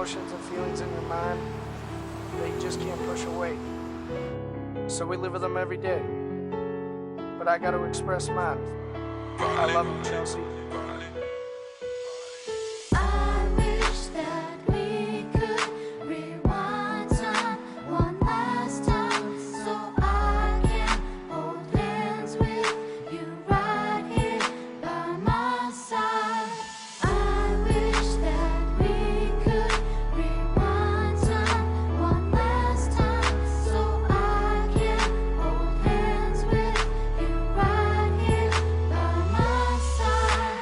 emotions and feelings in your mind that you just can't push away. So we live with them every day. But I gotta express mine. I love you, Chelsea. I wish that we could rewind time one last time, so I can hold hands with you right here by my side. I wish that we could rewind time one last time, so I can hold hands with you right here by my side.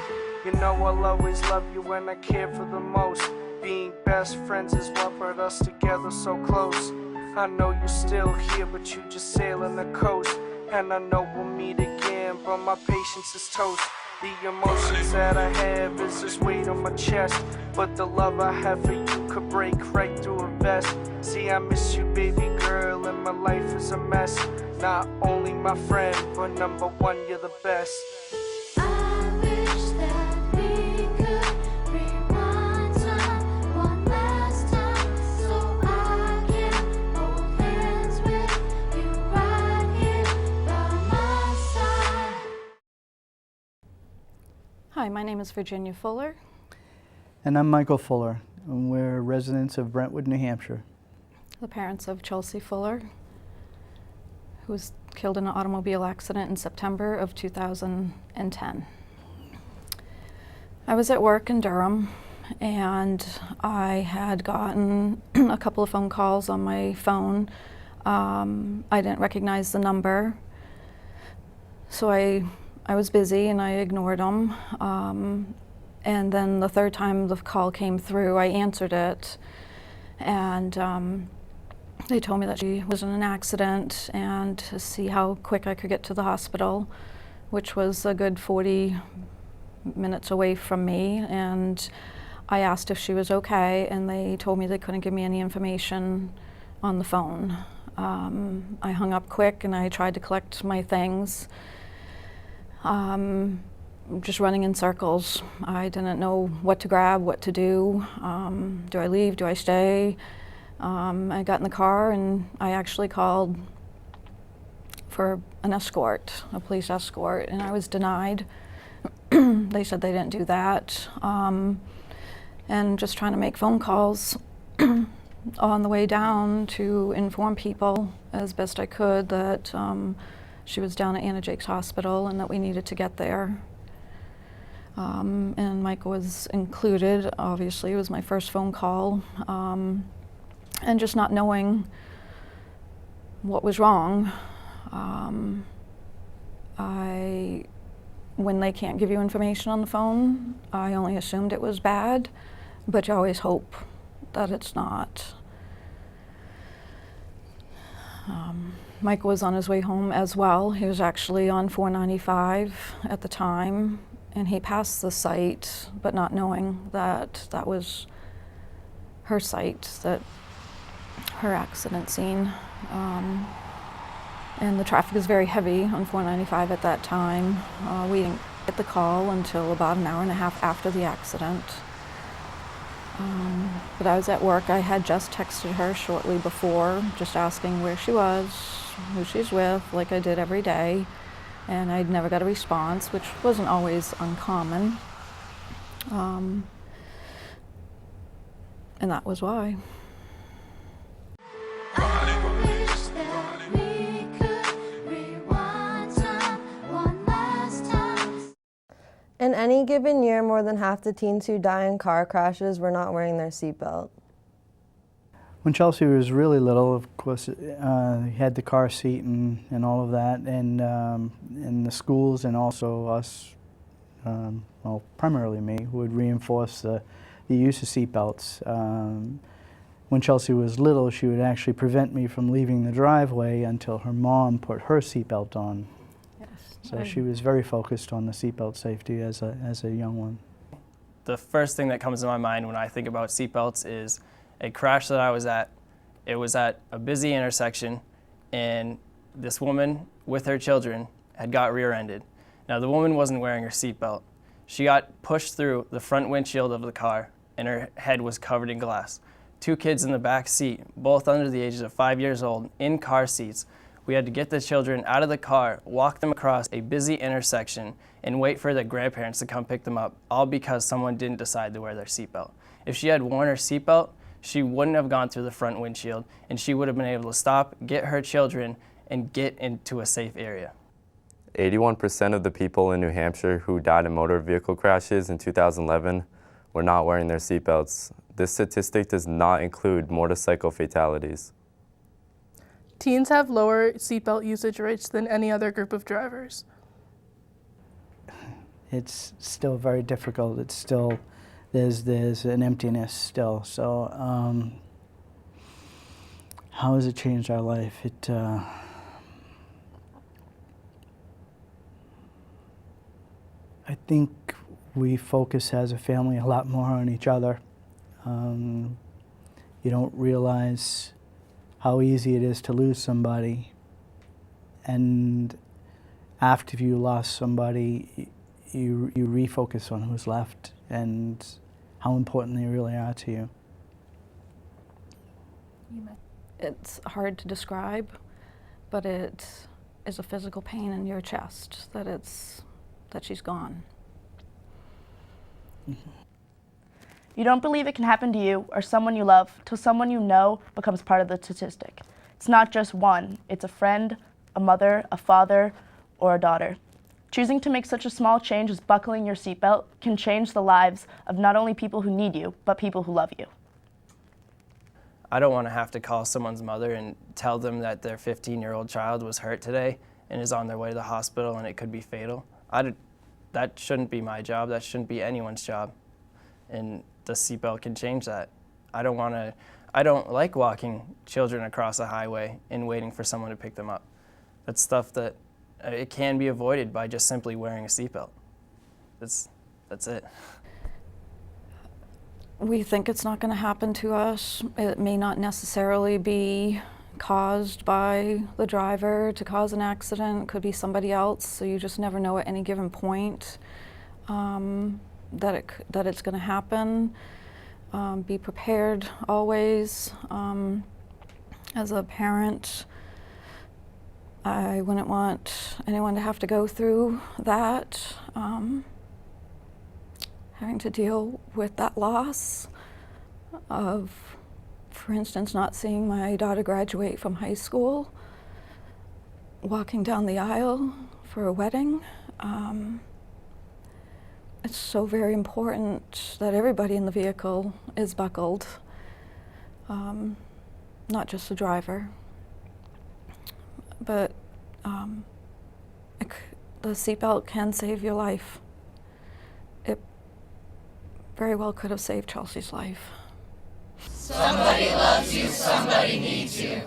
You know I'll always love you when I care for the most. Being best friends is what brought us together so close. I know you're still here, but you just sailing the coast. And I know we'll meet again, but my patience is toast. The emotions that I have is just weight on my chest, but the love I have for you could break right through a vest. See, I miss you, baby girl, and my life is a mess. Not only my friend, but number one, you're the best. I wish that we could rewind time one last time, so I can hold hands with you right here by my side. Hi, my name is Virginia Fuller. And I'm Michael Fuller, and we're residents of Brentwood, New Hampshire. The parents of Chelsea Fuller, who was killed in an automobile accident in September of 2010. I was at work in Durham, and I had gotten a couple of phone calls on my phone. I didn't recognize the number, so I was busy and I ignored them. And then the third time the call came through, I answered it, and they told me that she was in an accident and to see how quick I could get to the hospital, which was a good 40 minutes away from me. And I asked if she was okay, and they told me they couldn't give me any information on the phone. I hung up quick and I tried to collect my things. Just running in circles. I didn't know what to grab, what to do. Do I leave? Do I stay? I got in the car and I actually called for an escort, a police escort, and I was denied. They said they didn't do that. And just trying to make phone calls on the way down to inform people as best I could that she was down at Anna Jake's hospital and that we needed to get there. And Michael was included. Obviously, it was my first phone call. And just not knowing what was wrong. When they can't give you information on the phone, I only assumed it was bad, but you always hope that it's not. Michael was on his way home as well. He was actually on 495 at the time, and he passed the site, but not knowing that that was her site, that her accident scene. And the traffic is very heavy on 495 at that time. We didn't get the call until about an hour and a half after the accident. But I was at work. I had just texted her shortly before, just asking where she was, who she's with, like I did every day. And I'd never got a response, which wasn't always uncommon. And that was why. In any given year, more than half the teens who die in car crashes were not wearing their seatbelt. When Chelsea was really little, of course, he had the car seat and all of that, and in the schools and also us, well, primarily me, would reinforce the use of seatbelts. When Chelsea was little, she would actually prevent me from leaving the driveway until her mom put her seatbelt on. So she was very focused on the seatbelt safety as a young one. The first thing that comes to my mind when I think about seatbelts is a crash that I was at. It was at a busy intersection, and this woman with her children had got rear-ended. Now, the woman wasn't wearing her seatbelt. She got pushed through the front windshield of the car, and her head was covered in glass. 2 kids in the back seat, both under the ages of 5 years old, in car seats. We had to get the children out of the car, walk them across a busy intersection, and wait for their grandparents to come pick them up, all because someone didn't decide to wear their seatbelt. If she had worn her seatbelt, she wouldn't have gone through the front windshield, and she would have been able to stop, get her children, and get into a safe area. 81% of the people in New Hampshire who died in motor vehicle crashes in 2011 were not wearing their seatbelts. This statistic does not include motorcycle fatalities. Teens have lower seatbelt usage rates than any other group of drivers. It's still very difficult. It's still, there's an emptiness still. So how has it changed our life? I think we focus as a family a lot more on each other. You don't realize how easy it is to lose somebody, and after you lost somebody, you refocus on who's left and how important they really are to you. It's hard to describe, but it is a physical pain in your chest that she's gone. Mm-hmm. You don't believe it can happen to you or someone you love till someone you know becomes part of the statistic. It's not just one, it's a friend, a mother, a father, or a daughter. Choosing to make such a small change as buckling your seatbelt can change the lives of not only people who need you, but people who love you. I don't want to have to call someone's mother and tell them that their 15-year-old child was hurt today and is on their way to the hospital and it could be fatal. That shouldn't be my job. That shouldn't be anyone's job. And the seatbelt can change that. I don't like walking children across a highway and waiting for someone to pick them up. That's stuff that it can be avoided by just simply wearing a seatbelt. That's it. We think it's not going to happen to us. It may not necessarily be caused by the driver to cause an accident. It could be somebody else, so you just never know at any given point that it's going to happen. Be prepared always. As a parent, I wouldn't want anyone to have to go through that. Having to deal with that loss of, for instance, not seeing my daughter graduate from high school, walking down the aisle for a wedding. It's so very important that everybody in the vehicle is buckled, not just the driver. But the seatbelt can save your life. It very well could have saved Chelsea's life. Somebody loves you, somebody needs you.